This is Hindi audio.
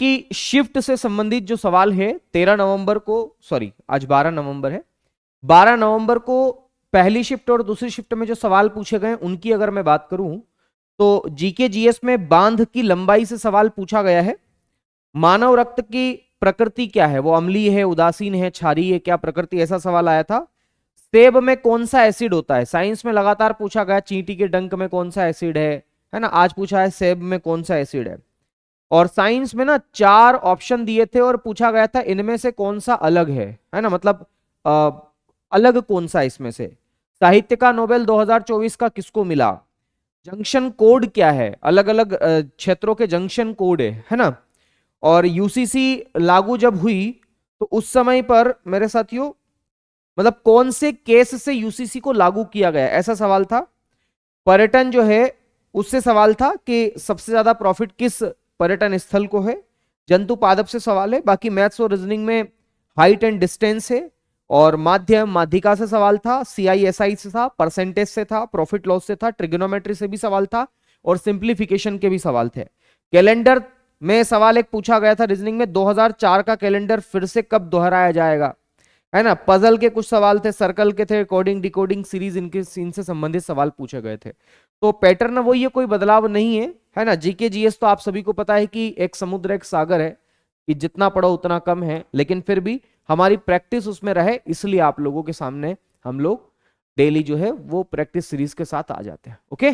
की शिफ्ट से संबंधित जो सवाल है 13 नवंबर को, सॉरी आज 12 नवंबर है, 12 नवंबर को पहली शिफ्ट और दूसरी शिफ्ट में जो सवाल पूछे गए उनकी अगर मैं बात करूं तो जीके जीएस में बांध की लंबाई से सवाल पूछा गया है। मानव रक्त की प्रकृति क्या है, वो अम्लीय है, उदासीन है, क्षारीय है, क्या प्रकृति, ऐसा सवाल आया था। सेब में कौन सा एसिड होता है, साइंस में लगातार पूछा गया चींटी के डंक में कौन सा एसिड है ना, आज पूछा है सेब में कौन सा एसिड है। और साइंस में ना 4 ऑप्शन दिए थे और पूछा गया था इनमें से कौन सा अलग है ना, मतलब अलग कौन सा इसमें से। साहित्य का नोबेल 2024 का किसको मिला, जंक्शन कोड क्या है, अलग अलग क्षेत्रों के जंक्शन कोड है ना। और यूसीसी लागू जब हुई तो उस समय पर मेरे साथियों मतलब कौन से केस से यूसीसी को लागू किया गया, ऐसा सवाल था। पर्यटन जो है उससे सवाल था कि सबसे ज्यादा प्रॉफिट किस पर्यटन स्थल को है। जंतु पादप से सवाल है। बाकी मैथ्स और रीजनिंग में हाइट एंड डिस्टेंस है। और माध्यम माध्यिका से सवाल था, सीआईएसआई से था, परसेंटेज से था, प्रॉफिट लॉस से था, ट्रिग्नोमेट्री से भी सवाल था और सिंप्लीफिकेशन के भी सवाल थे। कैलेंडर में सवाल एक पूछा गया था रीजनिंग में, 2004 का कैलेंडर फिर से कब दोहराया जाएगा, है ना। पजल के कुछ सवाल थे, सर्कल के थे, कोडिंग डिकोडिंग सीरीज, इनके सीन से संबंधित सवाल पूछे गए थे। तो पैटर्न वही है, कोई बदलाव नहीं है ना। जीके जीएस तो आप सभी को पता है कि एक समुद्र एक सागर है, कि जितना पढ़ो उतना कम है, लेकिन फिर भी हमारी प्रैक्टिस उसमें रहे इसलिए आप लोगों के सामने हम लोग डेली जो है वो प्रैक्टिस सीरीज के साथ आ जाते हैं। ओके।